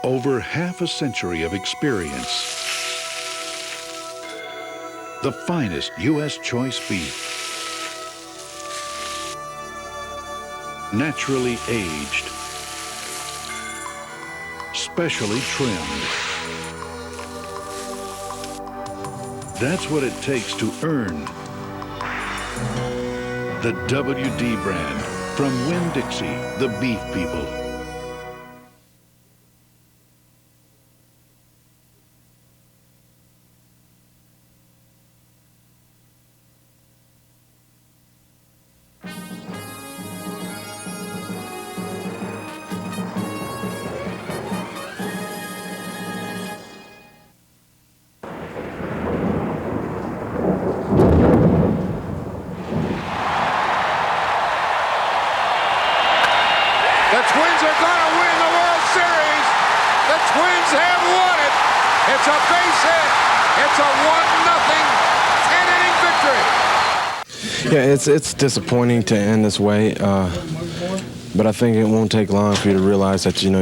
Over half a century of experience. The finest U.S. choice beef. Naturally aged. Specially trimmed. That's what it takes to earn the WD brand from Winn-Dixie, the beef people. The Twins are going to win the World Series. The Twins have won it. It's a base hit. It's a 1-0 10-inning victory. Yeah, it's disappointing to end this way, but I think it won't take long for you to realize that you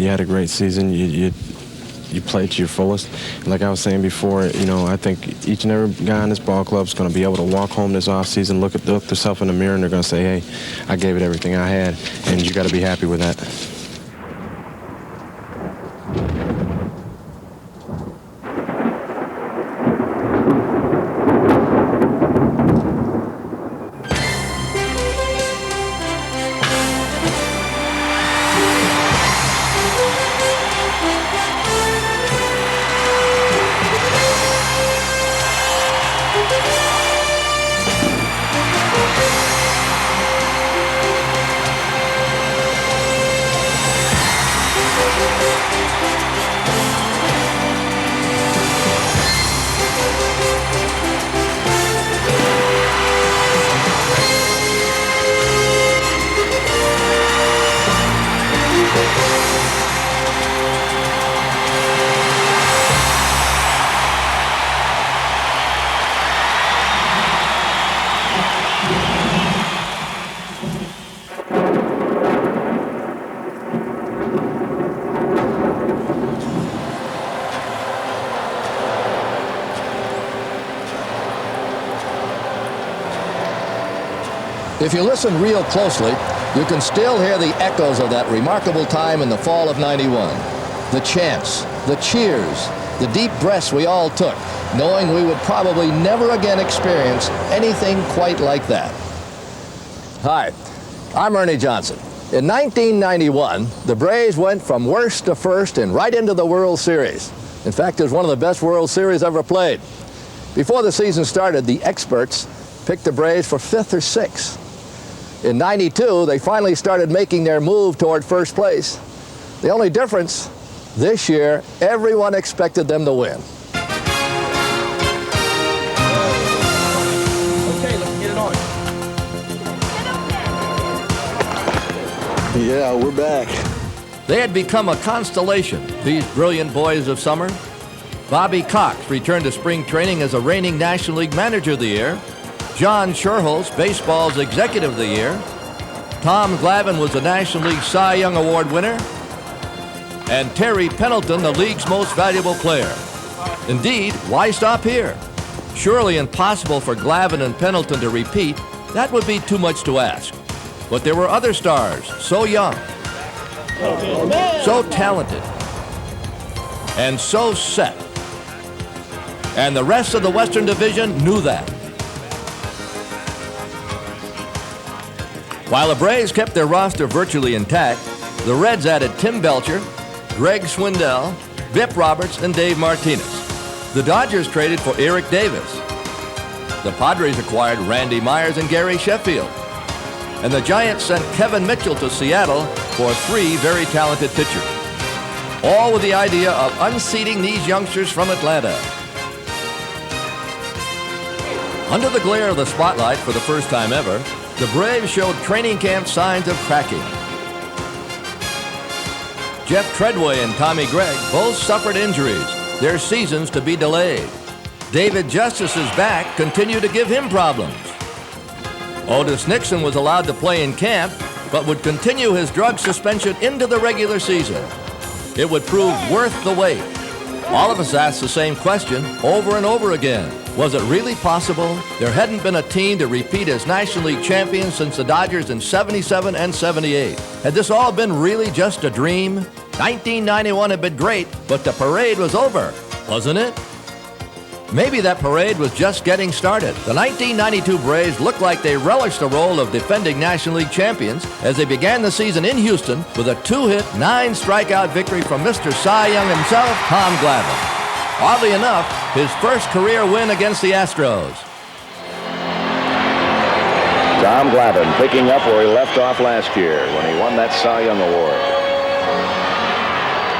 had a great season. You played to your fullest. Like I was saying before, I think each and every guy in this ball club is going to be able to walk home this offseason, look themselves in the mirror, and they're going to say, hey, I gave it everything I had, and you got to be happy with that. If you listen real closely, you can still hear the echoes of that remarkable time in the fall of '91. The chants, the cheers, the deep breaths we all took, knowing we would probably never again experience anything quite like that. Hi, I'm Ernie Johnson. In 1991, the Braves went from worst to first and right into the World Series. In fact, it was one of the best World Series ever played. Before the season started, the experts picked the Braves for 5th or 6th. In '92, they finally started making their move toward first place. The only difference, this year, everyone expected them to win. Okay, let's get it on. Yeah, we're back. They had become a constellation, these brilliant boys of summer. Bobby Cox returned to spring training as a reigning National League Manager of the Year. John Schuerholz, baseball's Executive of the Year. Tom Glavine was the National League Cy Young Award winner. And Terry Pendleton, the league's most valuable player. Indeed, why stop here? Surely impossible for Glavine and Pendleton to repeat. That would be too much to ask. But there were other stars, so young, so talented, and so set. And the rest of the Western Division knew that. While the Braves kept their roster virtually intact, the Reds added Tim Belcher, Greg Swindell, Vip Roberts, and Dave Martinez. The Dodgers traded for Eric Davis. The Padres acquired Randy Myers and Gary Sheffield. And the Giants sent Kevin Mitchell to Seattle for 3 very talented pitchers. All with the idea of unseating these youngsters from Atlanta. Under the glare of the spotlight for the first time ever, the Braves showed training camp signs of cracking. Jeff Treadway and Tommy Gregg both suffered injuries, their seasons to be delayed. David Justice's back continued to give him problems. Otis Nixon was allowed to play in camp, but would continue his drug suspension into the regular season. it would prove worth the wait. All of us asked the same question over and over again. Was it really possible? There hadn't been a team to repeat as National League champions since the Dodgers in '77 and '78. Had this all been really just a dream? 1991 had been great, but the parade was over, wasn't it? Maybe that parade was just getting started. The 1992 Braves looked like they relished the role of defending National League champions as they began the season in Houston with a 2-hit, 9-strikeout victory from Mr. Cy Young himself, Tom Glavine. Oddly enough, his first career win against the Astros. Tom Glavine picking up where he left off last year when he won that Cy Young Award.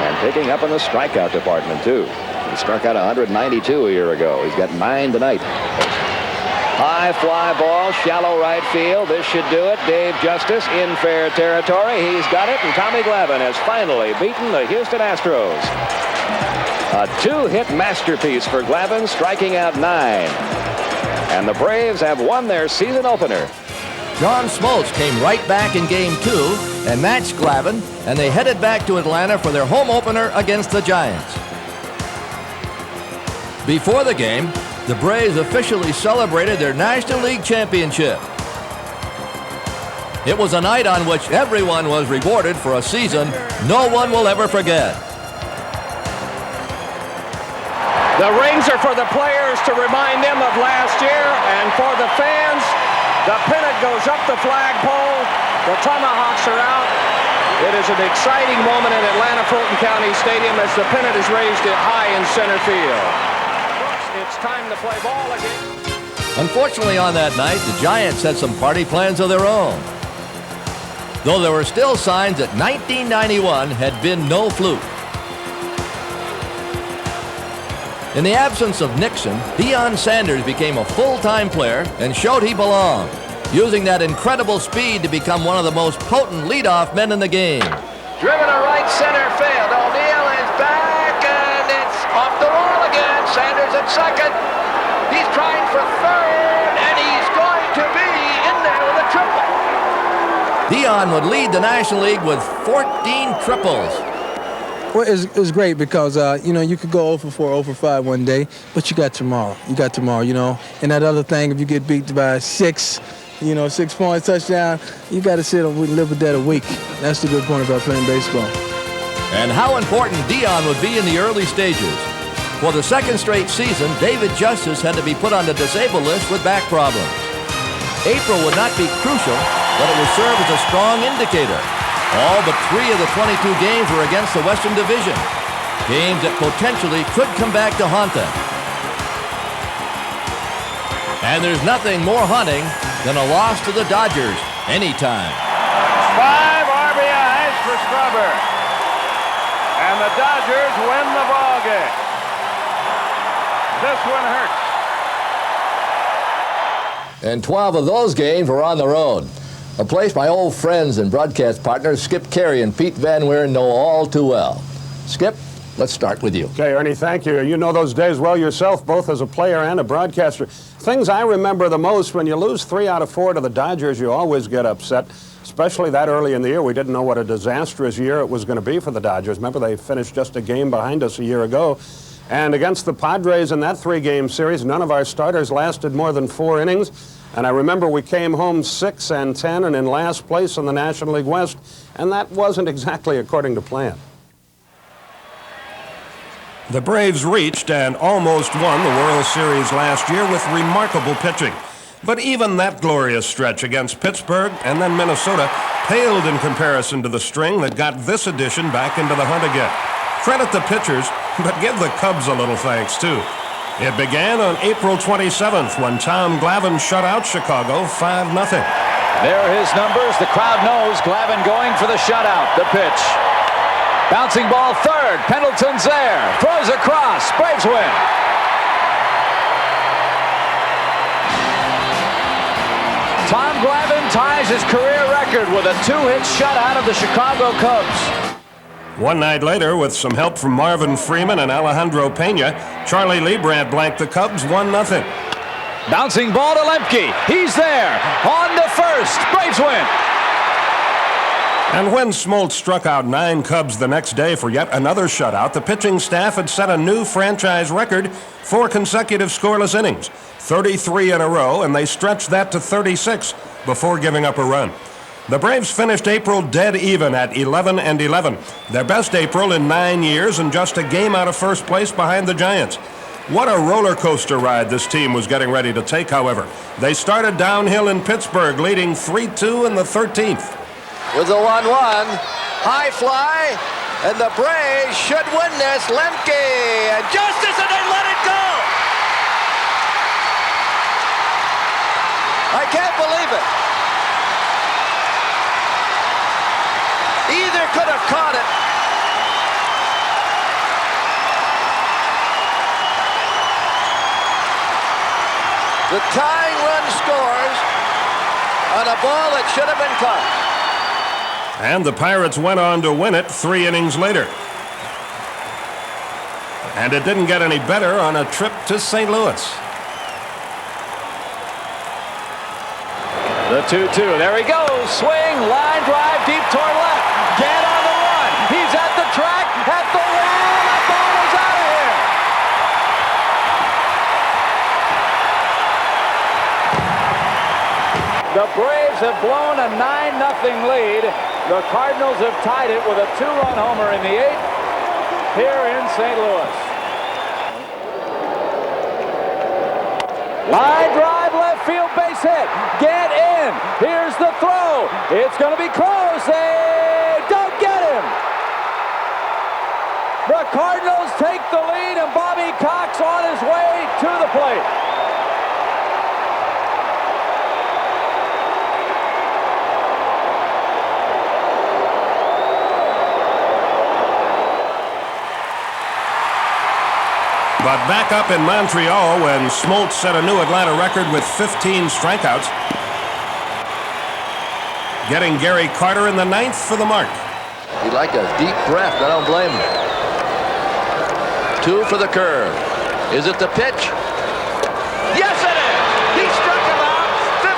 And picking up in the strikeout department, too. He struck out 192 a year ago. He's got 9 tonight. High fly ball, shallow right field. This should do it. Dave Justice in fair territory. He's got it, and Tommy Glavine has finally beaten the Houston Astros. A 2-hit masterpiece for Glavine, striking out 9. And the Braves have won their season opener. John Smoltz came right back in Game 2 and matched Glavine, and they headed back to Atlanta for their home opener against the Giants. Before the game, the Braves officially celebrated their National League championship. It was a night on which everyone was rewarded for a season no one will ever forget. The rings are for the players to remind them of last year, and for the fans, the pennant goes up the flagpole, the tomahawks are out. It is an exciting moment in Atlanta Fulton County Stadium as the pennant is raised high in center field. It's time to play ball again. Unfortunately, on that night, the Giants had some party plans of their own. Though there were still signs that 1991 had been no fluke. In the absence of Nixon, Deion Sanders became a full-time player and showed he belonged, using that incredible speed to become one of the most potent leadoff men in the game. Driven to right center field. O'Neill is back, and it's off the wall again. Sanders at second. He's trying for third, and he's going to be in there with a triple. Deion would lead the National League with 14 triples. Well, it's great because, you could go 0 for 4, 0 for 5 one day, but you got tomorrow. And that other thing, if you get beat by 6, 6 points, touchdown, you got to sit and live with that a week. That's the good point about playing baseball. And how important Deion would be in the early stages. For the second straight season, David Justice had to be put on the disabled list with back problems. April would not be crucial, but it would serve as a strong indicator. All but 3 of the 22 games were against the Western Division, games that potentially could come back to haunt them. And there's nothing more haunting than a loss to the Dodgers anytime. 5 RBIs for Strawberry. And the Dodgers win the ball game. This one hurts. And 12 of those games were on the road. A place my old friends and broadcast partners Skip Carey and Pete Van Weeren know all too well. Skip, let's start with you. Okay, Ernie, thank you. You know those days well yourself, both as a player and a broadcaster. Things I remember the most, when you lose 3 out of 4 to the Dodgers, you always get upset, especially that early in the year. We didn't know what a disastrous year it was going to be for the Dodgers. Remember, they finished just a game behind us a year ago. And against the Padres in that 3-game series, none of our starters lasted more than 4 innings. And I remember we came home 6-10 and in last place in the National League West, and that wasn't exactly according to plan. The Braves reached and almost won the World Series last year with remarkable pitching. But even that glorious stretch against Pittsburgh and then Minnesota paled in comparison to the string that got this edition back into the hunt again. Credit the pitchers, but give the Cubs a little thanks, too. It began on April 27th when Tom Glavine shut out Chicago 5-0. There are his numbers. The crowd knows Glavine going for the shutout. The pitch. Bouncing ball third. Pendleton's there. Throws across. Braves win. Tom Glavine ties his career record with a 2-hit shutout of the Chicago Cubs. One night later, with some help from Marvin Freeman and Alejandro Pena, Charlie Leibrandt blanked the Cubs 1-0. Bouncing ball to Lemke. He's there. On to first. Braves win. And when Smoltz struck out 9 Cubs the next day for yet another shutout, the pitching staff had set a new franchise record, 4 consecutive scoreless innings, 33 in a row, and they stretched that to 36 before giving up a run. The Braves finished April dead even at 11-11, their best April in 9 years and just a game out of first place behind the Giants. What a roller coaster ride this team was getting ready to take, however. They started downhill in Pittsburgh, leading 3-2 in the 13th. With the 1-1, high fly, and the Braves should win this. Lemke, and Justice, and they let it go! I can't believe it. Either could have caught it. The tying run scores on a ball that should have been caught. And the Pirates went on to win it 3 innings later. And it didn't get any better on a trip to St. Louis. The 2-2. There he goes. Swing, line drive, deep toward left. Get on the run. He's at the track, at the wall. That ball is out of here. The Braves have blown a 9-0 lead. The Cardinals have tied it with a 2-run homer in the 8th here in St. Louis. Line drive, left field, base hit. Get in. Here's the throw. It's going to be close. They don't get him. The Cardinals take the lead, and Bobby Cox on his way to the plate. But back up in Montreal when Smoltz set a new Atlanta record with 15 strikeouts, getting Gary Carter in the 9th for the mark. He'd like a deep breath. I don't blame him. 2 for the curve. Is it the pitch? Yes, it is! He struck him out.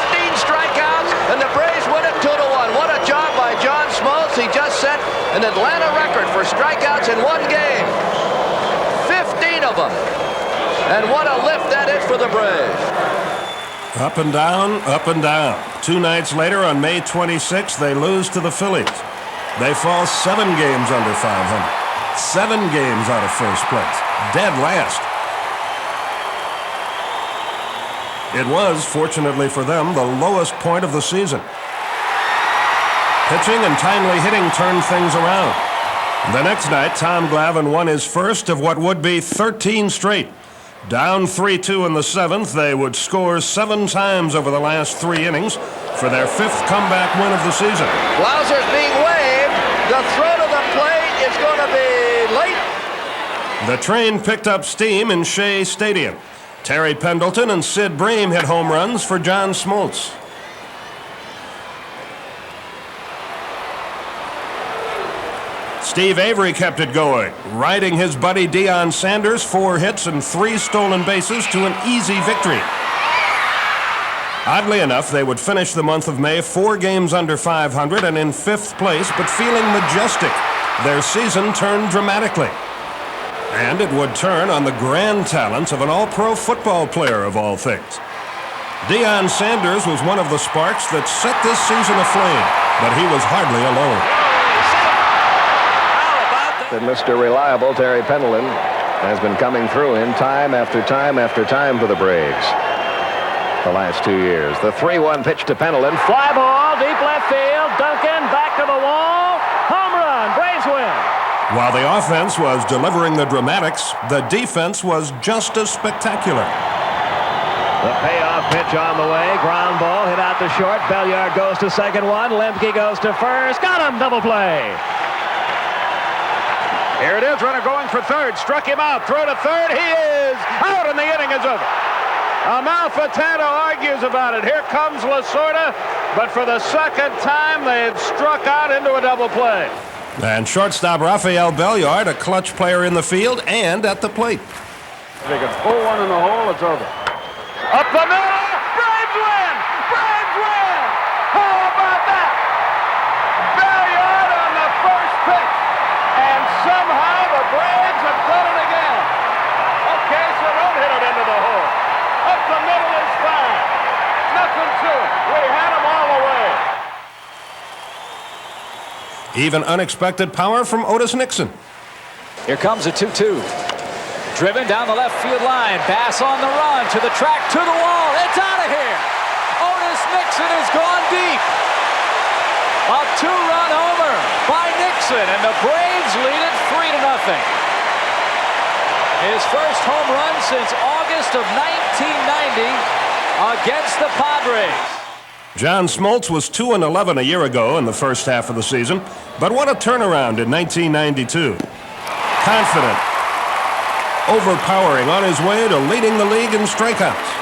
15 strikeouts, and the Braves win it 2-1. What a job by John Smoltz. He just set an Atlanta record for strikeouts in 1 game. 15 of them. And what a lift that is for the Braves. Up and down, up and down. 2 nights later, on May 26th, they lose to the Phillies. They fall 7 games under 500. 7 games out of first place. Dead last. It was, fortunately for them, the lowest point of the season. Pitching and timely hitting turned things around. The next night, Tom Glavine won his first of what would be 13 straight. Down 3-2 in the 7th, they would score 7 times over the last 3 innings for their 5th comeback win of the season. Blauser's being waved. The throw to the plate is going to be late. The train picked up steam in Shea Stadium. Terry Pendleton and Sid Bream hit home runs for John Smoltz. Steve Avery kept it going, riding his buddy Deion Sanders 4 hits and 3 stolen bases to an easy victory. Oddly enough, they would finish the month of May 4 games under 500 and in 5th place, but feeling majestic. Their season turned dramatically. And it would turn on the grand talents of an all-pro football player of all things. Deion Sanders was one of the sparks that set this season aflame, but he was hardly alone. That Mr. Reliable Terry Pendleton has been coming through in time after time after time for the Braves the last 2 years. The 3-1 pitch to Pendleton. Fly ball, deep left field. Duncan back to the wall. Home run. Braves win. While the offense was delivering the dramatics, the defense was just as spectacular. The payoff pitch on the way. Ground ball hit out to short. Belliard goes to second one. Lemke goes to first. Got him. Double play. Here it is, runner going for third. Struck him out. Throw to third. He is out, and the inning is over. Amalfitano argues about it. Here comes Lasorda, but for the second time, they had struck out into a double play. And shortstop Rafael Belliard, a clutch player in the field and at the plate. They can pull one in the hole, it's over. Up the middle. Braves win. Braves win. How about that? Belliard Braves have done it again. Okay, so don't hit it into the hole. Up the middle is fine. Nothing to it. We had them all the way. Even unexpected power from Otis Nixon. Here comes a 2-2. Driven down the left field line. Bass on the run to the track, to the wall. It's out of here. Otis Nixon has gone deep. A two-run homer by Nixon, and the Braves lead it 3-0. His first home run since August of 1990 against the Padres. John Smoltz was 2-11 a year ago in the first half of the season, but what a turnaround in 1992. Confident, overpowering, on his way to leading the league in strikeouts.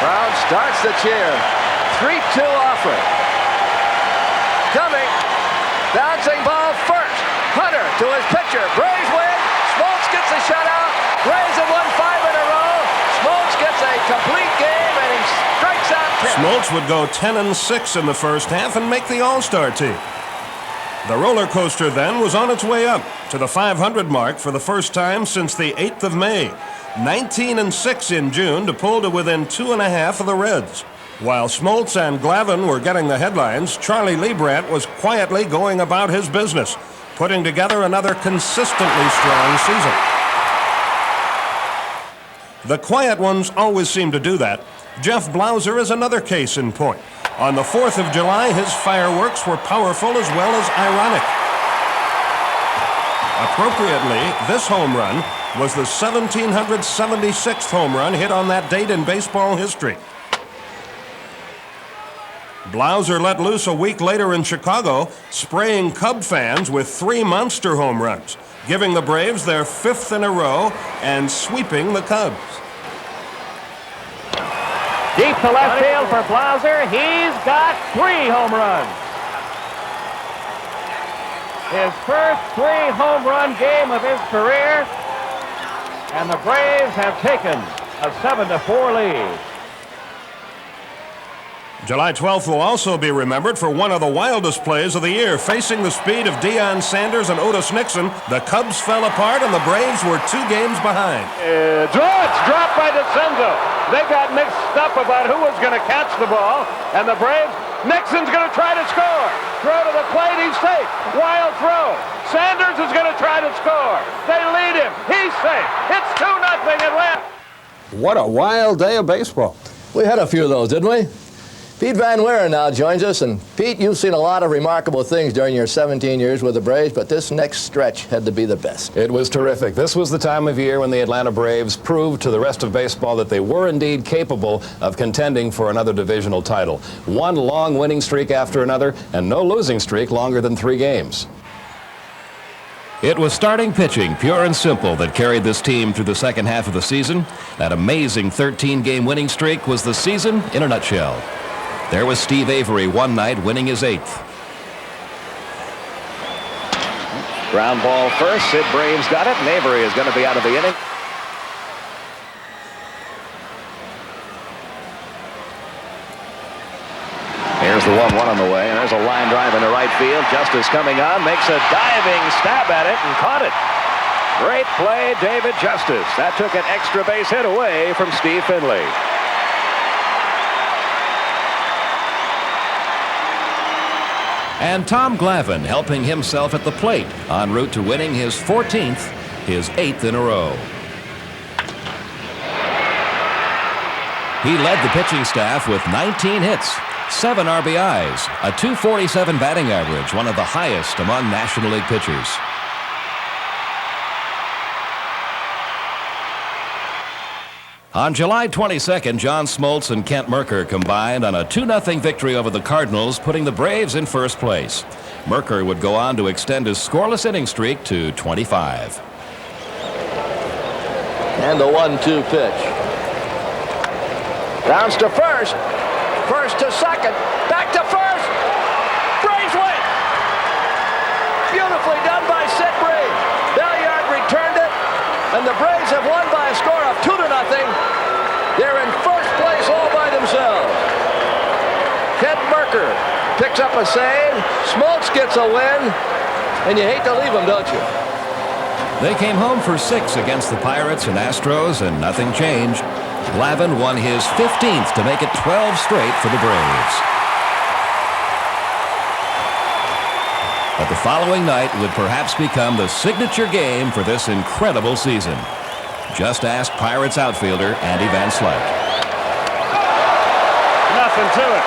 Brown starts the cheer. 3-2 offer. Coming. Bouncing ball first. Hunter to his pitcher. Braves win. Smoltz gets a shutout. Braves have won 5 in a row. Smoltz gets a complete game and he strikes out 10. Smoltz would go 10-6 in the first half and make the All-Star team. The roller coaster then was on its way up to the 500 mark for the first time since the 8th of May. 19-6 in June to pull to within 2.5 of the Reds. While Smoltz and Glavine were getting the headlines, Charlie Leibrandt was quietly going about his business, putting together another consistently strong season. The quiet ones always seem to do that. Jeff Blauser is another case in point. On the 4th of July, his fireworks were powerful as well as ironic. Appropriately, this home run was the 1776th home run hit on that date in baseball history. Blauser let loose a week later in Chicago, spraying Cub fans with 3 monster home runs, giving the Braves their 5th in a row and sweeping the Cubs. Deep to left field for Blauser. He's got 3 home runs. His first 3 home run game of his career, and the Braves have taken a 7-4 lead. July 12th will also be remembered for one of the wildest plays of the year. Facing the speed of Deion Sanders and Otis Nixon, the Cubs fell apart and the Braves were 2 games behind. It's dropped by DeCenzo. They got mixed up about who was going to catch the ball, and the Braves, Nixon's going to try to score. Throw to the plate, he's safe. Wild throw. Sanders is going to try to score. They lead him. He's safe. It's 2-0 Atlanta. What a wild day of baseball. We had a few of those, didn't we? Pete Van Wieren now joins us. And Pete, you've seen a lot of remarkable things during your 17 years with the Braves, but this next stretch had to be the best. It was terrific. This was the time of year when the Atlanta Braves proved to the rest of baseball that they were indeed capable of contending for another divisional title. One long winning streak after another, and no losing streak longer than 3 games. It was starting pitching, pure and simple, that carried this team through the second half of the season. That amazing 13-game winning streak was the season in a nutshell. There was Steve Avery one night winning his 8th. Ground ball first. Sid Braves got it, and Avery is going to be out of the inning. Here's the 1-1 on the way, and there's a line drive into right field. Justice coming on, makes a diving stab at it and caught it. Great play, David Justice. That took an extra base hit away from Steve Finley. And Tom Glavine helping himself at the plate en route to winning his 14th, his 8th in a row. He led the pitching staff with 19 hits, 7 RBIs, a .247 batting average, one of the highest among National League pitchers. On July 22nd, John Smoltz and Kent Mercker combined on a 2-0 victory over the Cardinals, putting the Braves in first place. Mercker would go on to extend his scoreless inning streak to 25. And the 1-2 pitch. Bounce to first. First to second. Back to first. Braves win. Beautifully done by Sid Braves. Belliard returned it, and the Braves have won by a score of 2-0. They're in first place all by themselves. Kent Mercker picks up a save. Smoltz gets a win. And you hate to leave them, don't you? They came home for 6 against the Pirates and Astros, and nothing changed. Glavine won his 15th to make it 12 straight for the Braves. But the following night would perhaps become the signature game for this incredible season. Just ask Pirates outfielder Andy Van Slyke. Nothing to it.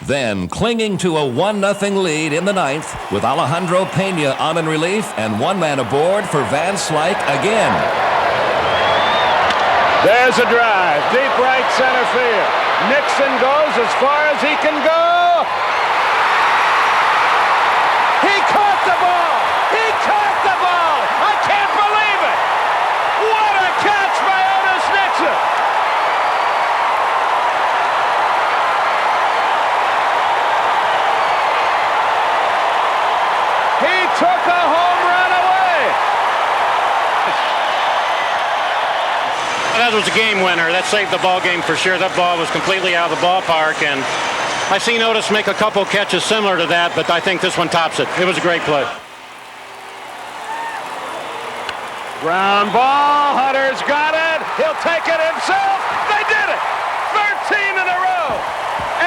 Then, clinging to a 1-0 lead in the 9th, with Alejandro Pena on in relief and one man aboard for Van Slyke again. There's a drive, deep right center field. Nixon goes as far as he can go. He caught the ball! He caught the ball! I can't believe it! What a catch by Otis Nixon! He took a home run away! That was a game winner. That saved the ball game for sure. That ball was completely out of the ballpark, and I've seen Otis make a couple catches similar to that, but I think this one tops it. It was a great play. Ground ball, Hunter's got it. He'll take it himself. They did it! 13 in a row!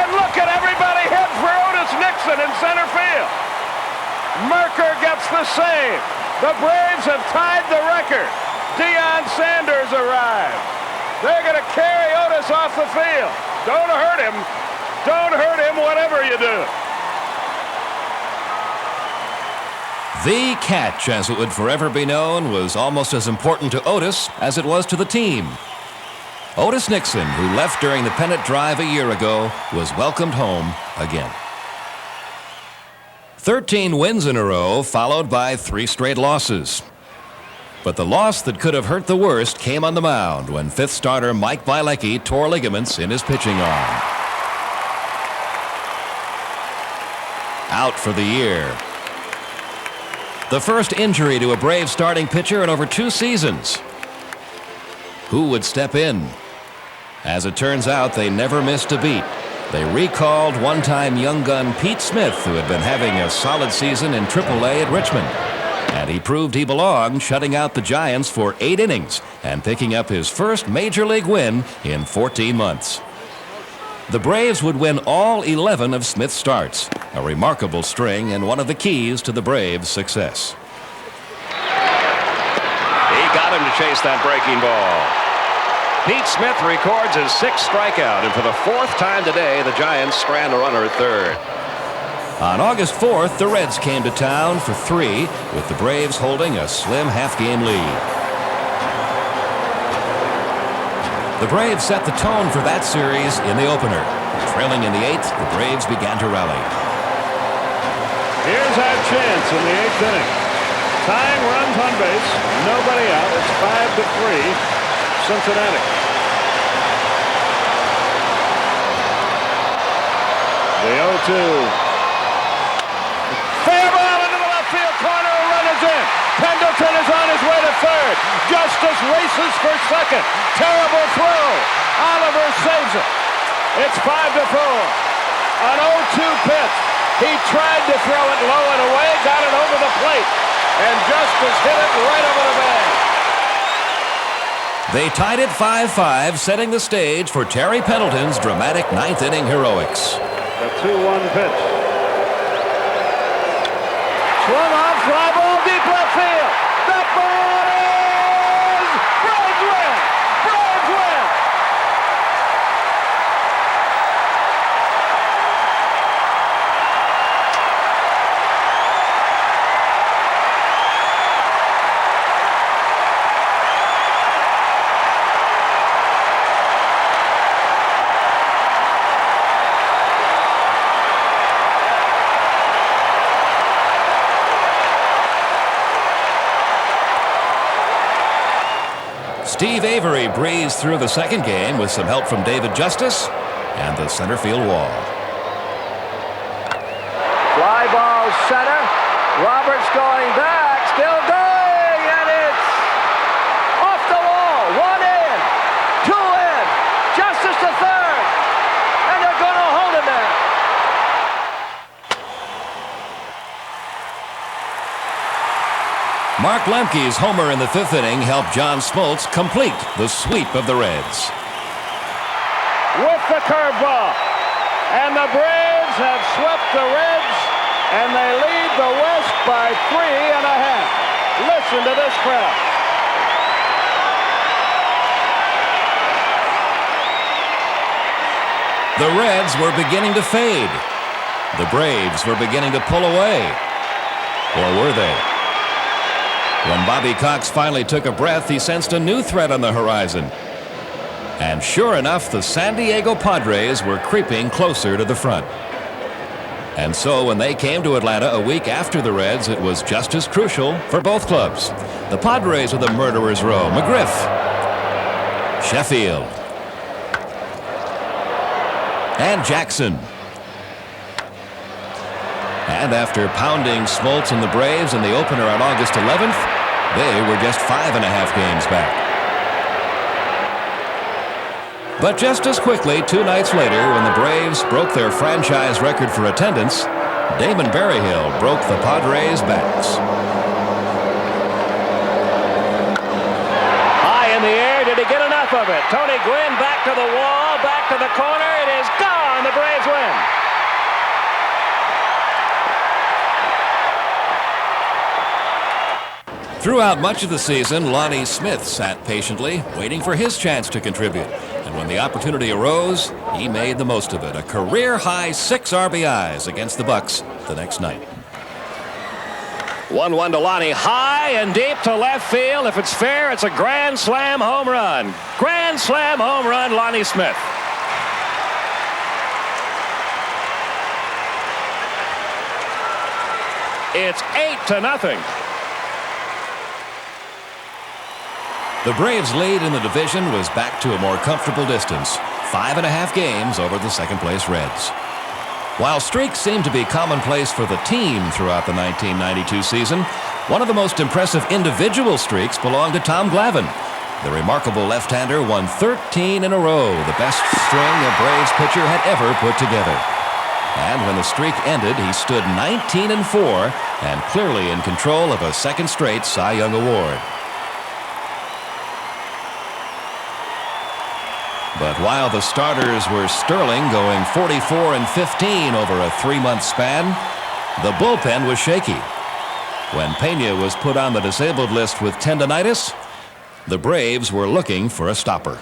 And look at everybody heading for Otis Nixon in center field. Merker gets the save. The Braves have tied the record. Deion Sanders arrived. They're going to carry Otis off the field. Don't hurt him. Don't hurt him, whatever you do. The catch, as it would forever be known, was almost as important to Otis as it was to the team. Otis Nixon, who left during the pennant drive a year ago, was welcomed home again. 13 wins in a row, followed by 3 straight losses. But the loss that could have hurt the worst came on the mound when 5th starter Mike Bielecki tore ligaments in his pitching arm. Out for the year. The first injury to a Brave starting pitcher in over 2 seasons. Who would step in? As it turns out, they never missed a beat. They recalled one-time young gun Pete Smith, who had been having a solid season in AAA at Richmond. And he proved he belonged, shutting out the Giants for 8 innings and picking up his first Major League win in 14 months. The Braves would win all 11 of Smith's starts, a remarkable string and one of the keys to the Braves' success. He got him to chase that breaking ball. Pete Smith records his 6th strikeout, and for the 4th time today, the Giants strand a runner at third. On August 4th, the Reds came to town for 3, with the Braves holding a slim half-game lead. The Braves set the tone for that series in the opener. Trailing in the 8th, the Braves began to rally. Here's our chance in the 8th inning. Tying runs on base, nobody out. It's 5-3, Cincinnati. The 0-2. Fair ball into the left field corner. A run is in. Pendleton is on his way to third. Justice races for second. Terrible throw. Oliver saves it. It's 5-4. An 0-2 pitch. He tried to throw it low and away, got it over the plate, and Justice hit it right over the bag. They tied it 5-5, setting the stage for Terry Pendleton's dramatic 9th inning heroics. The 2-1 pitch. Swung on, fly ball, deep left field. That ball is Braves win! Braves win! Steve Avery breezed through the second game with some help from David Justice and the center field wall. Fly ball center. Roberts going back, still going, and it's off the wall. 1 in, 2 in. Justice to third, and they're going to hold him there. Mark Lemke's homer in the 5th inning helped John Smoltz complete the sweep of the Reds. With the curveball. And the Braves have swept the Reds, and they lead the West by 3.5. Listen to this crowd. The Reds were beginning to fade. The Braves were beginning to pull away. Or were they? When Bobby Cox finally took a breath, he sensed a new threat on the horizon. And sure enough, the San Diego Padres were creeping closer to the front. And so when they came to Atlanta a week after the Reds, it was just as crucial for both clubs. The Padres with a murderer's row. McGriff. Sheffield. And Jackson. And after pounding Smoltz and the Braves in the opener on August 11th, they were just 5.5 games back. But just as quickly, 2 nights later, when the Braves broke their franchise record for attendance, Damon Berryhill broke the Padres' backs. High in the air, did he get enough of it? Tony Gwynn back to the wall, back to the corner, it is gone, the Braves win. Throughout much of the season, Lonnie Smith sat patiently, waiting for his chance to contribute. And when the opportunity arose, he made the most of it. A career-high 6 RBIs against the Bucks the next night. 1-1 to Lonnie, high and deep to left field. If it's fair, it's a grand slam home run. Grand slam home run, Lonnie Smith. It's 8-0. The Braves' lead in the division was back to a more comfortable distance, 5.5 games over the second-place Reds. While streaks seemed to be commonplace for the team throughout the 1992 season, one of the most impressive individual streaks belonged to Tom Glavine. The remarkable left-hander won 13 in a row, the best string a Braves pitcher had ever put together. And when the streak ended, he stood 19-4 and clearly in control of a second straight Cy Young Award. But while the starters were sterling, going 44-15 over a 3-month span, the bullpen was shaky. When Pena was put on the disabled list with tendonitis, the Braves were looking for a stopper.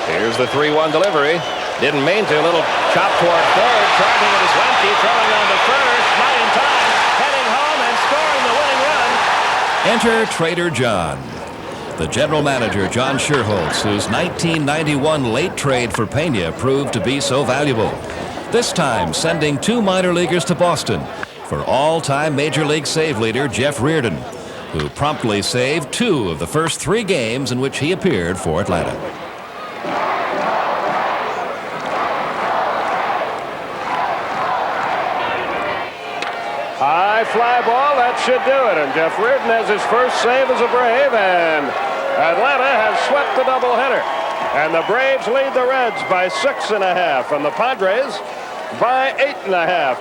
Here's the 3-1 delivery. Didn't mean to. A little chop toward third. Charging it is Lemke. Throwing on to first. Not in time. Heading home and scoring the winning run. Enter Trader John. The general manager, John Schuerholz, whose 1991 late trade for Pena proved to be so valuable. This time, sending 2 minor leaguers to Boston for all-time Major League save leader Jeff Reardon, who promptly saved 2 of the first 3 games in which he appeared for Atlanta. High fly ball, that should do it. And Jeff Reardon has his first save as a Brave, and Atlanta has swept the doubleheader. And the Braves lead the Reds by 6.5, and the Padres by 8.5.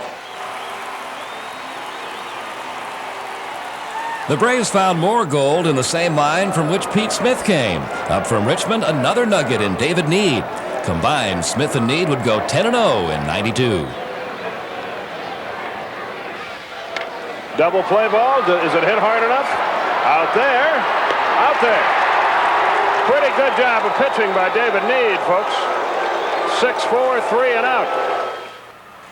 The Braves found more gold in the same mine from which Pete Smith came. Up from Richmond, another nugget in David Need. Combined, Smith and Need would go 10-0 in '92. Double play ball. Is it hit hard enough? Out there. Out there. Pretty good job of pitching by David Need, folks. 6-4, 3 and out.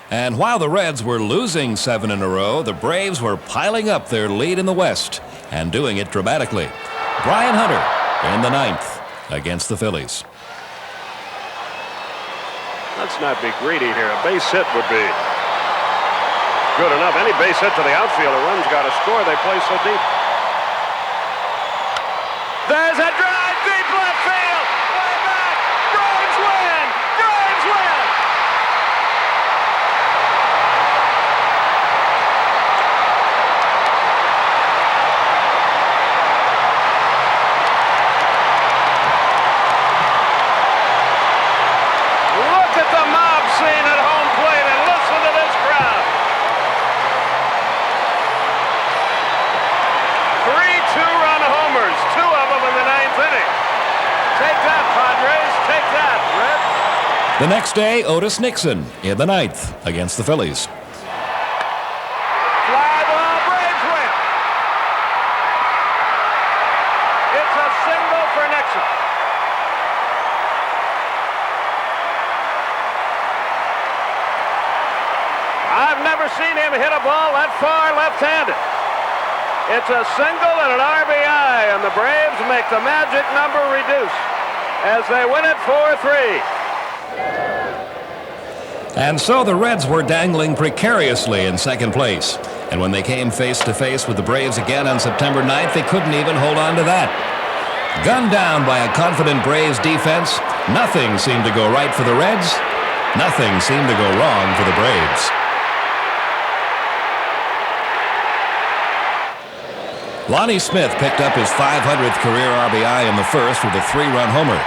And while the Reds were losing 7 in a row, the Braves were piling up their lead in the West and doing it dramatically. Brian Hunter in the 9th against the Phillies. Let's not be greedy here. A base hit would be good enough. Any base hit to the outfield, a run's got to score. They play so deep. There's a drive deep left field. Way back. Braves win. Braves win. Look at the mob scene at home plate and listen to this crowd. The next day, Otis Nixon in the 9th against the Phillies. Fly ball, Braves win. It's a single for Nixon. I've never seen him hit a ball that far left-handed. It's a single and an RBI, and the Braves make the magic number reduce as they win it 4-3. And so the Reds were dangling precariously in second place. And when they came face-to-face with the Braves again on September 9th, they couldn't even hold on to that. Gunned down by a confident Braves defense, nothing seemed to go right for the Reds. Nothing seemed to go wrong for the Braves. Lonnie Smith picked up his 500th career RBI in the first with a 3-run homer.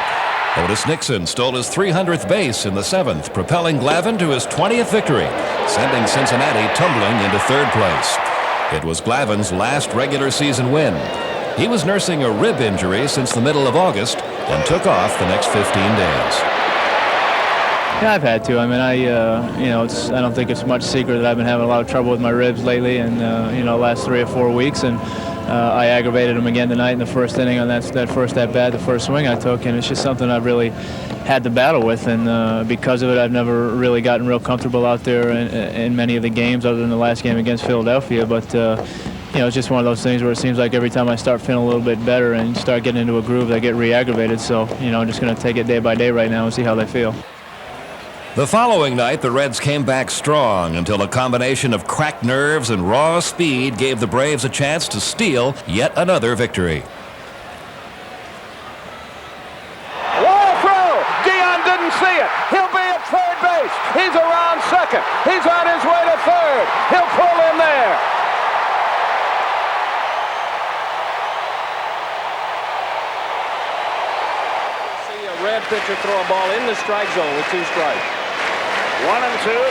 Otis Nixon stole his 300th base in the 7th, propelling Glavine to his 20th victory, sending Cincinnati tumbling into 3rd place. It was Glavine's last regular season win. He was nursing a rib injury since the middle of August and took off the next 15 days. Yeah, I've had to. I mean, I don't think it's much secret that I've been having a lot of trouble with my ribs lately, and last 3 or 4 weeks, and I aggravated them again tonight in the first inning on that first at-bat, the first swing I took, and it's just something I've really had to battle with, and because of it, I've never really gotten real comfortable out there in many of the games, other than the last game against Philadelphia. But it's just one of those things where it seems like every time I start feeling a little bit better and start getting into a groove, I get re-aggravated. So I'm just going to take it day by day right now and see how they feel. The following night, the Reds came back strong until a combination of cracked nerves and raw speed gave the Braves a chance to steal yet another victory. Wall throw! Dion didn't see it. He'll be at third base. He's around second. He's on his way to third. He'll pull in there. See a Red pitcher throw a ball in the strike zone with 2 strikes. 1-2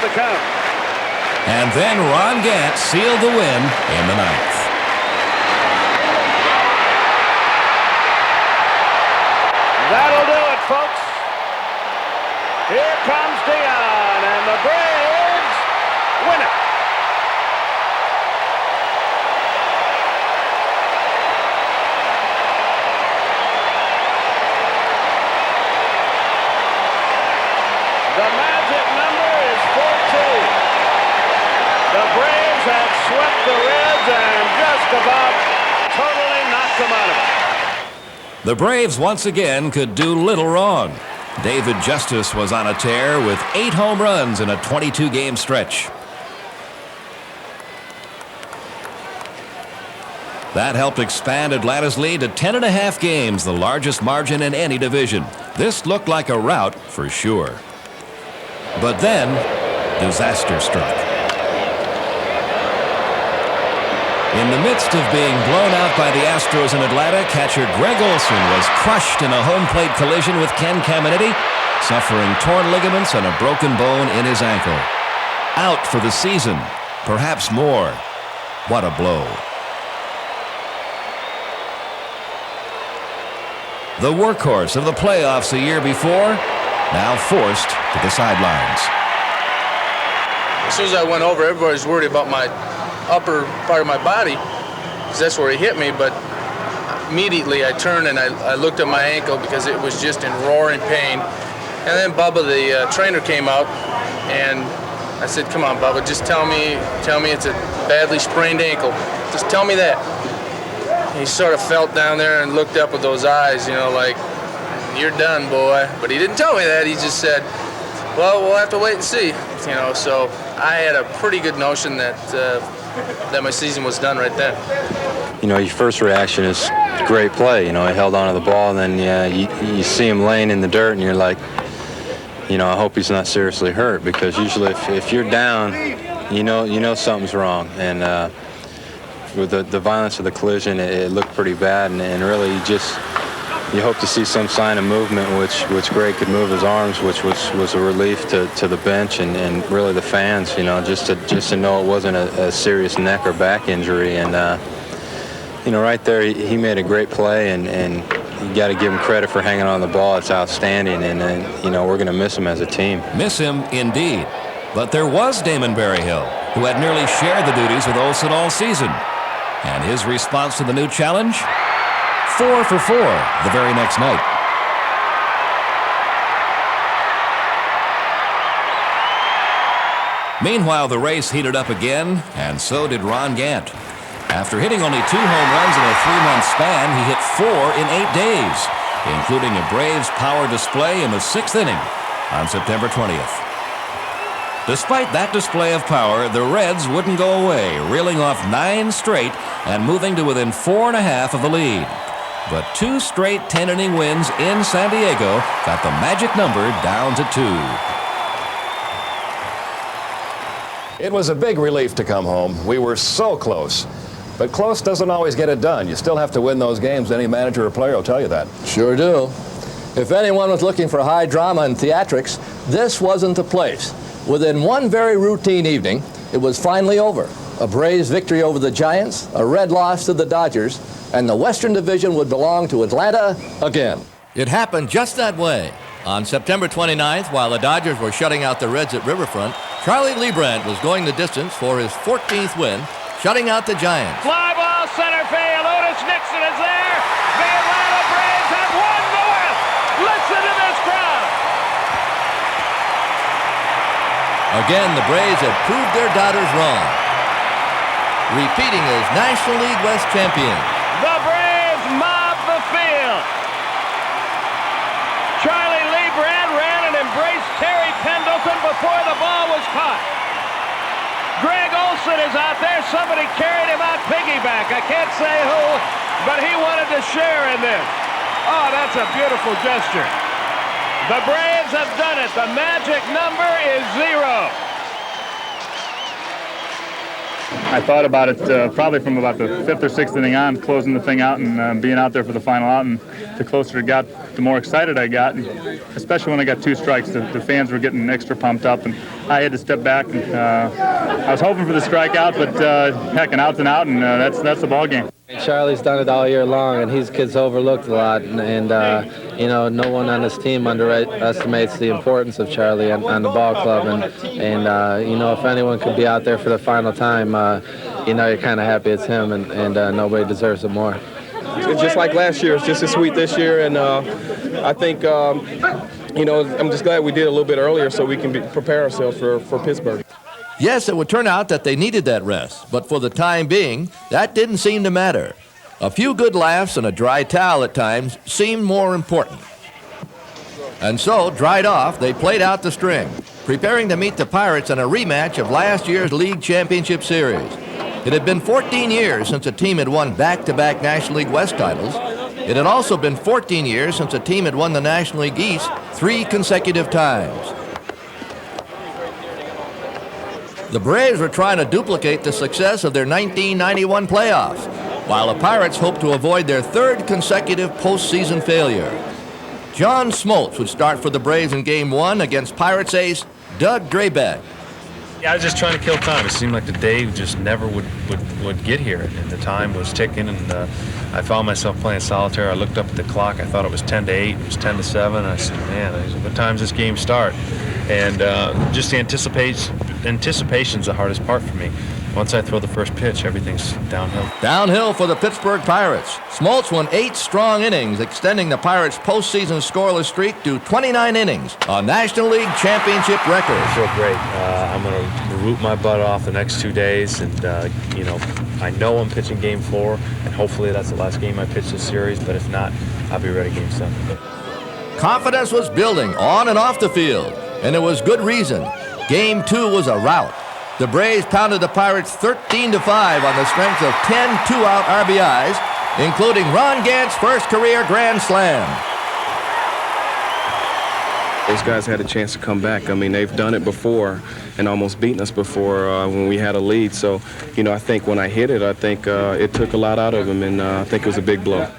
the count. And then Ron Gant sealed the win in the 9th. That'll do it, folks. Here comes Dion, and the Braves win it. The magic number is 14. The Braves have swept the Reds and just about totally knocked them out of it. The Braves once again could do little wrong. David Justice was on a tear with 8 home runs in a 22-game stretch. That helped expand Atlanta's lead to 10.5 games, the largest margin in any division. This looked like a rout for sure. But then, disaster struck. In the midst of being blown out by the Astros in Atlanta, catcher Greg Olson was crushed in a home plate collision with Ken Caminiti, suffering torn ligaments and a broken bone in his ankle. Out for the season, perhaps more. What a blow. The workhorse of the playoffs a year before, now forced to the sidelines. As soon as I went over, everybody's worried about my upper part of my body, because that's where he hit me, but immediately I turned and I looked at my ankle because it was just in roaring pain. And then Bubba, the trainer, came out, and I said, "Come on, Bubba, just tell me it's a badly sprained ankle. Just tell me that." He sort of felt down there and looked up with those eyes, like, "You're done, boy." But he didn't tell me that. He just said, "Well, we'll have to wait and see." So I had a pretty good notion that my season was done right then. Your first reaction is great play. He held on to the ball, and then you see him laying in the dirt, and you're like, I hope he's not seriously hurt, because usually if you're down, you know something's wrong. And with the violence of the collision, it looked pretty bad, and really you hope to see some sign of movement, which Greg could move his arms, which was a relief to the bench and really the fans, just to know it wasn't a serious neck or back injury. And right there, he made a great play, and you got to give him credit for hanging on the ball. It's outstanding, and you know, we're going to miss him as a team. Miss him indeed. But there was Damon Berryhill, who had nearly shared the duties with Olsen all season. And his response to the new challenge? 4 for 4 the very next night. Meanwhile, the race heated up again, and so did Ron Gant. After hitting only 2 home runs in a 3-month span, he hit 4 in 8 days, including a Braves power display in the 6th inning on September 20th. Despite that display of power, the Reds wouldn't go away, reeling off 9 straight and moving to within 4.5 of the lead. But 2 straight 10-inning wins in San Diego got the magic number down to 2. It was a big relief to come home. We were so close. But close doesn't always get it done. You still have to win those games. Any manager or player will tell you that. Sure do. If anyone was looking for high drama and theatrics, this wasn't the place. Within one very routine evening, it was finally over. A Braves victory over the Giants, a Red loss to the Dodgers, and the Western Division would belong to Atlanta again. It happened just that way. On September 29th, while the Dodgers were shutting out the Reds at Riverfront, Charlie Leibrandt was going the distance for his 14th win, shutting out the Giants. Fly ball center field. Otis Nixon is there. The Atlanta Braves have won the West. Listen to this crowd. Again, the Braves have proved their doubters wrong, repeating as National League West champions. The Braves mob the field. Charlie Leibrandt ran and embraced Terry Pendleton before the ball was caught. Greg Olsen is out there. Somebody carried him out piggyback. I can't say who, but he wanted to share in this. Oh, that's a beautiful gesture. The Braves have done it. The magic number is 0. I thought about it probably from about the 5th or 6th inning on, closing the thing out and being out there for the final out. And the closer it got, the more excited I got. And especially when I got 2 strikes, the fans were getting extra pumped up, and I had to step back. And I was hoping for the strikeout, but heck, an out's an out, and that's the ball game. Charlie's done it all year long, and he's kids overlooked a lot, and you know, no one on this team underestimates the importance of Charlie on the ball club, and you know, if anyone could be out there for the final time, you know, you're kind of happy it's him, and nobody deserves it more. It's just like last year. It's just as sweet this year, and I think you know, I'm just glad we did it a little bit earlier so we can prepare ourselves for Pittsburgh. Yes, it would turn out that they needed that rest, but for the time being, that didn't seem to matter. A few good laughs and a dry towel at times seemed more important. And so, dried off, they played out the string, preparing to meet the Pirates in a rematch of last year's League Championship Series. It had been 14 years since a team had won back-to-back National League West titles. It had also been 14 years since a team had won the National League East 3 consecutive times. The Braves were trying to duplicate the success of their 1991 playoffs, while the Pirates hoped to avoid their 3rd consecutive postseason failure. John Smoltz would start for the Braves in Game 1 against Pirates ace Doug Drabek. Yeah, I was just trying to kill time. It seemed like the day just never would get here, and the time was ticking, and I found myself playing solitaire. I looked up at the clock. I thought it was 10 to 8. It was 10 to 7. And I said, man, what time does this game start? And just the anticipation's the hardest part for me. Once I throw the first pitch, everything's downhill. Downhill for the Pittsburgh Pirates. Smoltz won 8 strong innings, extending the Pirates' postseason scoreless streak to 29 innings, a National League Championship record. I feel great. I'm going to root my butt off the next 2 days, and you know I'm pitching Game 4, and hopefully that's the last game I pitch this series. But if not, I'll be ready Game 7. Confidence was building on and off the field, and it was good reason. Game 2 was a rout. The Braves pounded the Pirates 13-5 on the strength of 10 two-out RBIs, including Ron Gant's first career grand slam. Those guys had a chance to come back. I mean, they've done it before and almost beaten us before when we had a lead. So, you know, I think when I hit it, I think it took a lot out of them, and I think it was a big blow.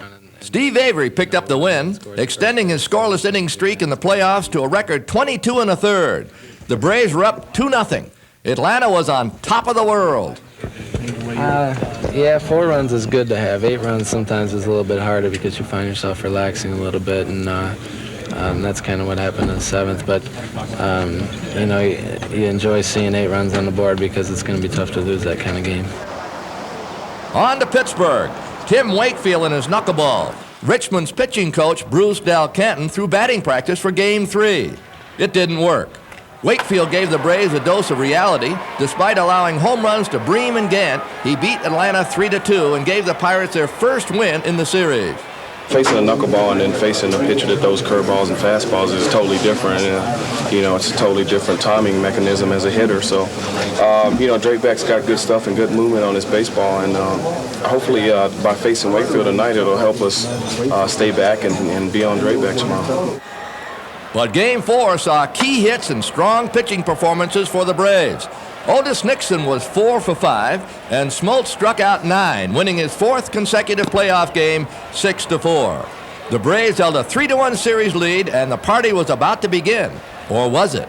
Steve Avery picked up the win, extending his scoreless inning streak in the playoffs to a record 22 1/3. The Braves were up 2-0. Atlanta was on top of the world. Yeah, 4 runs is good to have. 8 runs sometimes is a little bit harder because you find yourself relaxing a little bit, and that's kind of what happened in the 7th. But you know, you enjoy seeing 8 runs on the board because it's going to be tough to lose that kind of game. On to Pittsburgh. Tim Wakefield and his knuckleball. Richmond's pitching coach, Bruce Del Canton, threw batting practice for Game 3. It didn't work. Wakefield gave the Braves a dose of reality. Despite allowing home runs to Bream and Gant, he beat Atlanta 3-2 and gave the Pirates their first win in the series. Facing a knuckleball and then facing a pitcher that throws curveballs and fastballs is totally different. And, you know, it's a totally different timing mechanism as a hitter. So, you know, Drake Beck's got good stuff and good movement on his baseball. And hopefully by facing Wakefield tonight, it'll help us stay back and be on Drake Beck tomorrow. But Game 4 saw key hits and strong pitching performances for the Braves. Otis Nixon was 4 for 5, and Smoltz struck out 9, winning his 4th consecutive playoff game, 6-4. The Braves held a 3-1 series lead, and the party was about to begin. Or was it?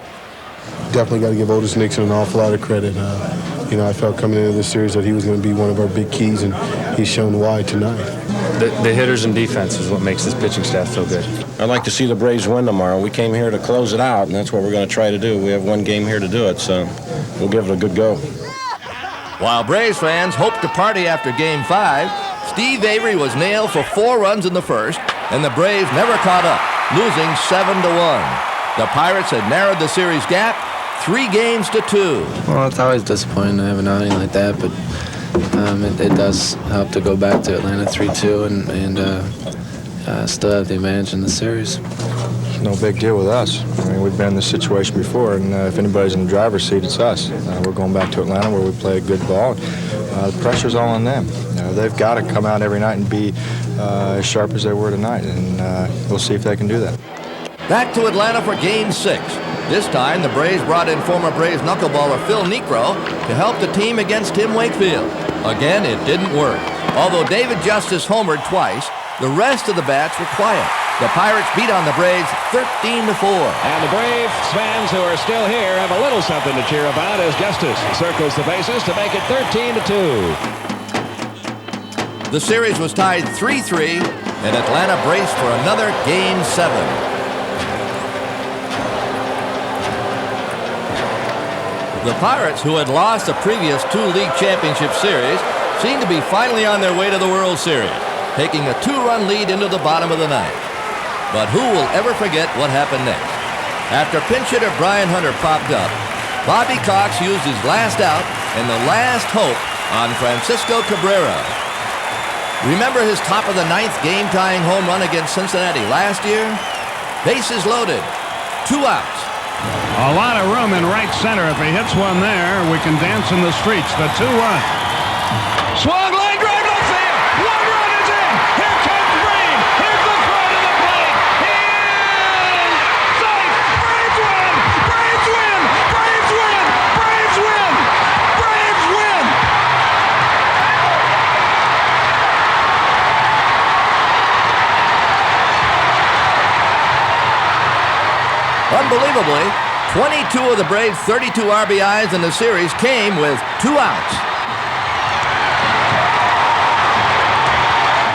Definitely got to give Otis Nixon an awful lot of credit. You know, I felt coming into this series that he was going to be one of our big keys, and he's shown why tonight. The hitters and defense is what makes this pitching staff so good. I'd like to see the Braves win tomorrow. We came here to close it out, and that's what we're going to try to do. We have one game here to do it, so we'll give it a good go. While Braves fans hoped to party after Game 5, Steve Avery was nailed for 4 runs in the first, and the Braves never caught up, losing 7-1. The Pirates had narrowed the series gap 3-2. Well, it's always disappointing to have an outing like that, but it does help to go back to Atlanta 3-2 and still have the advantage in the series. No big deal with us. I mean, we've been in this situation before, and if anybody's in the driver's seat, it's us. We're going back to Atlanta where we play a good ball. The pressure's all on them. They've got to come out every night and be as sharp as they were tonight, and we'll see if they can do that. Back to Atlanta for Game 6. This time, the Braves brought in former Braves knuckleballer Phil Niekro to help the team against Tim Wakefield. Again, it didn't work. Although David Justice homered twice, the rest of the bats were quiet. The Pirates beat on the Braves 13-4. And the Braves fans who are still here have a little something to cheer about as Justice circles the bases to make it 13-2. The series was tied 3-3, and Atlanta braced for another Game 7. The Pirates, who had lost the previous 2 league championship series, seemed to be finally on their way to the World Series, taking a 2-run lead into the bottom of the 9th. But who will ever forget what happened next? After pinch hitter Brian Hunter popped up, Bobby Cox used his last out and the last hope on Francisco Cabrera. Remember his top of the 9th game-tying home run against Cincinnati last year? Bases loaded, 2 outs. A lot of room in right center. If he hits one there, we can dance in the streets. The 2-1. Swung line drive left field. 1 run is in. Here comes Bream. Here's the throw to the plate. He is safe. Braves win. Braves win. Braves win. Braves win. Braves win. Unbelievably, 22 of the Braves' 32 RBIs in the series came with 2 outs.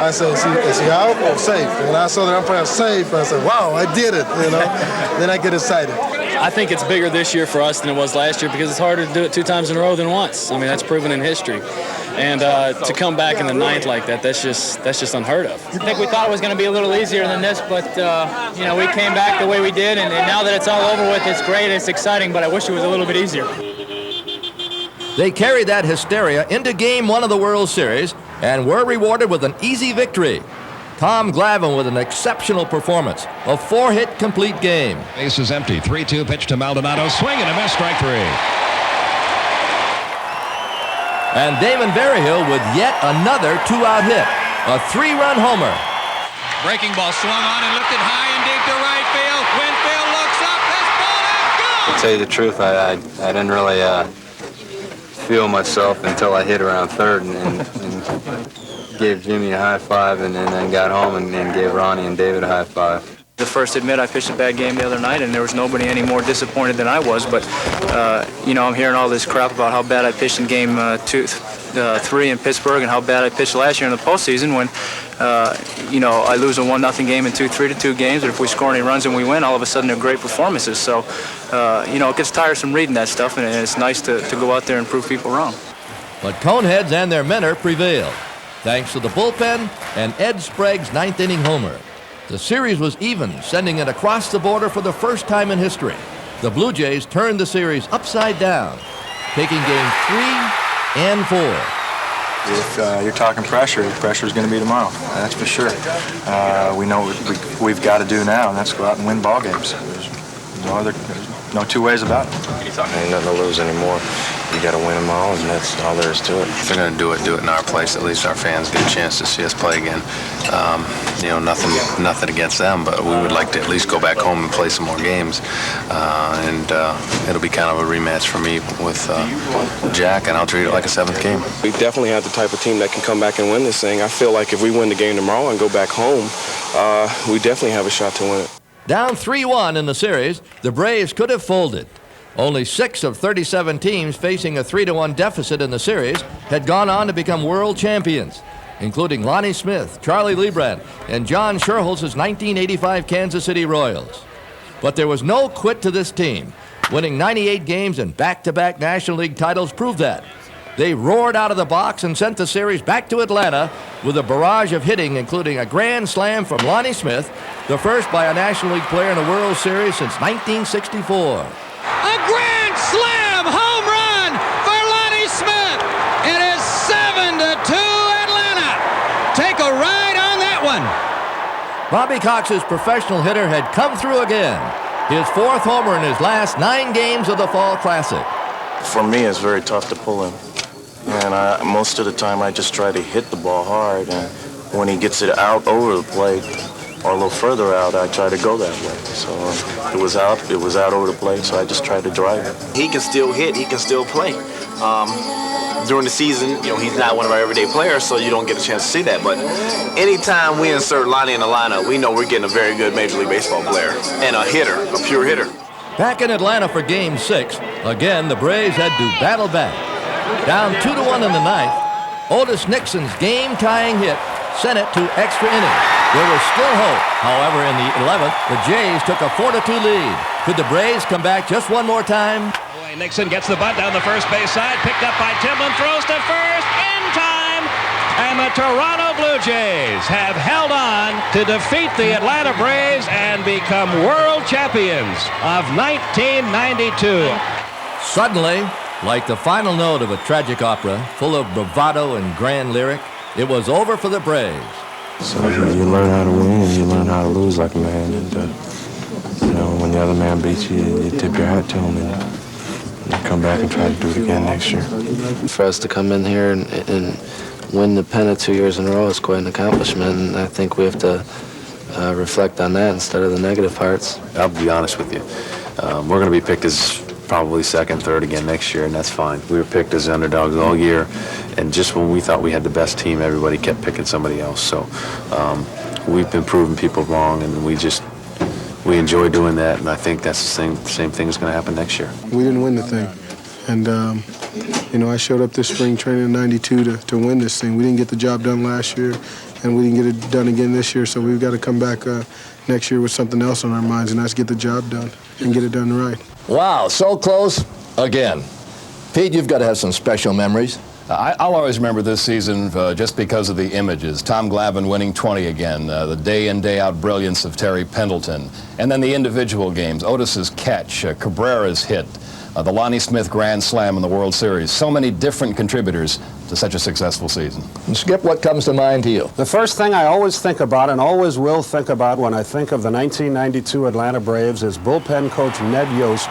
I said, is he out or safe? And I saw the umpire safe, and I said, wow, I did it, you know. Then I get excited. I think it's bigger this year for us than it was last year because it's harder to do it 2 times in a row than once. I mean, that's proven in history. And to come back in the 9th like that, that's just unheard of. I think we thought it was going to be a little easier than this, but you know, we came back the way we did, and now that it's all over with, it's great, it's exciting, but I wish it was a little bit easier. They carried that hysteria into Game 1 of the World Series and were rewarded with an easy victory. Tom Glavine with an exceptional performance, a 4-hit complete game. Base is empty. 3-2 pitch to Maldonado. Swing and a miss, strike 3. And Damon Berryhill with yet another 2-out hit, a 3-run homer. Breaking ball swung on and lifted high and deep to right field. Winfield looks up. This ball is gone. To tell you the truth, I didn't really feel myself until I hit around 3rd and gave Jimmy a high five and then got home and gave Ronnie and David a high five. The first admit I pitched a bad game the other night, and there was nobody any more disappointed than I was. But you know, I'm hearing all this crap about how bad I pitched in game 2 3 in Pittsburgh and how bad I pitched last year in the postseason when, I lose a 1-0 game in 2 3-2 games, but if we score any runs and we win, all of a sudden they're great performances. So, it gets tiresome reading that stuff, and it's nice to go out there and prove people wrong. But Coneheads and their Menor prevailed, thanks to the bullpen and Ed Sprague's 9th inning homer. The series was even, sending it across the border for the first time in history. The Blue Jays turned the series upside down, taking game 3 and 4. If you're talking pressure is going to be tomorrow. That's for sure. We know what we've got to do now, and that's go out and win ball games. There's no two ways about it. Ain't nothing to lose anymore. You got to win them all, and that's all there is to it. If they're going to do it in our place. At least our fans get a chance to see us play again. Nothing against them, but we would like to at least go back home and play some more games. And it'll be kind of a rematch for me with Jack, and I'll treat it like a 7th game. We definitely have the type of team that can come back and win this thing. I feel like if we win the game tomorrow and go back home, we definitely have a shot to win it. Down 3-1 in the series, the Braves could have folded. Only 6 of 37 teams facing a 3-1 deficit in the series had gone on to become world champions, including Lonnie Smith, Charlie Leibrandt, and John Schuerholz's 1985 Kansas City Royals. But there was no quit to this team. Winning 98 games and back-to-back National League titles proved that. They roared out of the box and sent the series back to Atlanta with a barrage of hitting, including a grand slam from Lonnie Smith, the first by a National League player in a World Series since 1964. A grand slam home run for Lonnie Smith. It is 7-2 Atlanta. Take a ride on that one. Bobby Cox's professional hitter had come through again. His 4th homer in his last 9 games of the Fall Classic. For me, it's very tough to pull him. And most of the time, I just try to hit the ball hard. And when he gets it out over the plate, or a little further out, I try to go that way. So it was out over the plate, so I just tried to drive it. He can still hit, he can still play. During the season, he's not one of our everyday players, so you don't get a chance to see that. But anytime we insert Lonnie in the lineup, we know we're getting a very good Major League Baseball player and a hitter, a pure hitter. Back in Atlanta for Game 6, again the Braves had to battle back. Down 2-1 in the 9th, Otis Nixon's game-tying hit sent it to extra innings. There was still hope. However, in the 11th, the Jays took a 4-2 lead. Could the Braves come back just one more time? Nixon gets the bunt down the first base side, picked up by Timlin, throws to first in time, and the Toronto Blue Jays have held on to defeat the Atlanta Braves and become world champions of 1992. Suddenly, like the final note of a tragic opera, full of bravado and grand lyric, it was over for the Braves. So you learn how to win and you learn how to lose like a man. And, when the other man beats you, you tip your hat to him and you come back and try to do it again next year. For us to come in here and win the pennant 2 years in a row is quite an accomplishment, and I think we have to reflect on that instead of the negative parts. I'll be honest with you. We're going to be picked as probably 2nd, 3rd again next year, and that's fine. We were picked as underdogs all year, and just when we thought we had the best team, everybody kept picking somebody else. So we've been proving people wrong, and we enjoy doing that, and I think that's the same thing is going to happen next year. We didn't win the thing, and I showed up this spring training in '92 to win this thing. We didn't get the job done last year, and we didn't get it done again this year. So we've got to come back next year with something else on our minds, and that's get the job done and get it done right. Wow, so close again. Pete, you've got to have some special memories. I'll always remember this season just because of the images. Tom Glavine winning 20 again, the day-in, day-out brilliance of Terry Pendleton, and then the individual games, Otis's catch, Cabrera's hit, the Lonnie Smith grand slam in the World Series. So many different contributors to such a successful season. And Skip, what comes to mind to you? The first thing I always think about and always will think about when I think of the 1992 Atlanta Braves is bullpen coach Ned Yost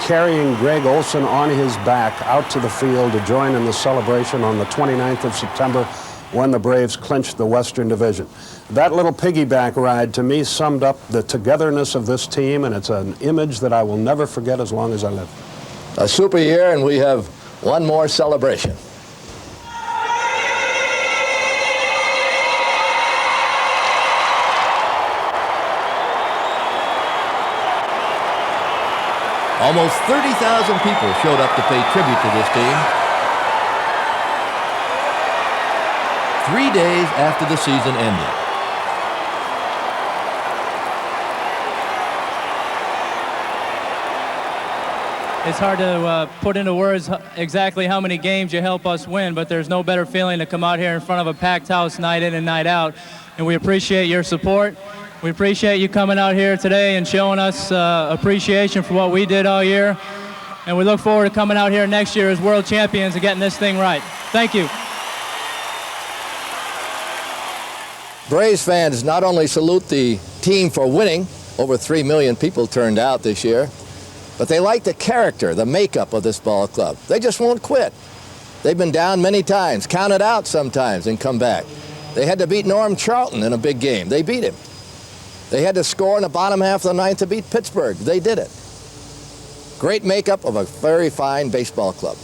carrying Greg Olson on his back out to the field to join in the celebration on the 29th of September when the Braves clinched the Western Division. That little piggyback ride to me summed up the togetherness of this team, and it's an image that I will never forget as long as I live. A super year, and we have one more celebration. Almost 30,000 people showed up to pay tribute to this team. 3 days after the season ended. It's hard to put into words exactly how many games you help us win, but there's no better feeling to come out here in front of a packed house night in and night out. And we appreciate your support. We appreciate you coming out here today and showing us appreciation for what we did all year. And we look forward to coming out here next year as world champions and getting this thing right. Thank you. Braves fans not only salute the team for winning, over 3 million people turned out this year, but they like the character, the makeup of this ball club. They just won't quit. They've been down many times, counted out sometimes, and come back. They had to beat Norm Charlton in a big game. They beat him. They had to score in the bottom half of the ninth to beat Pittsburgh. They did it. Great makeup of a very fine baseball club.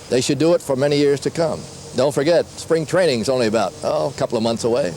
They should do it for many years to come. Don't forget, spring training is only about, a couple of months away.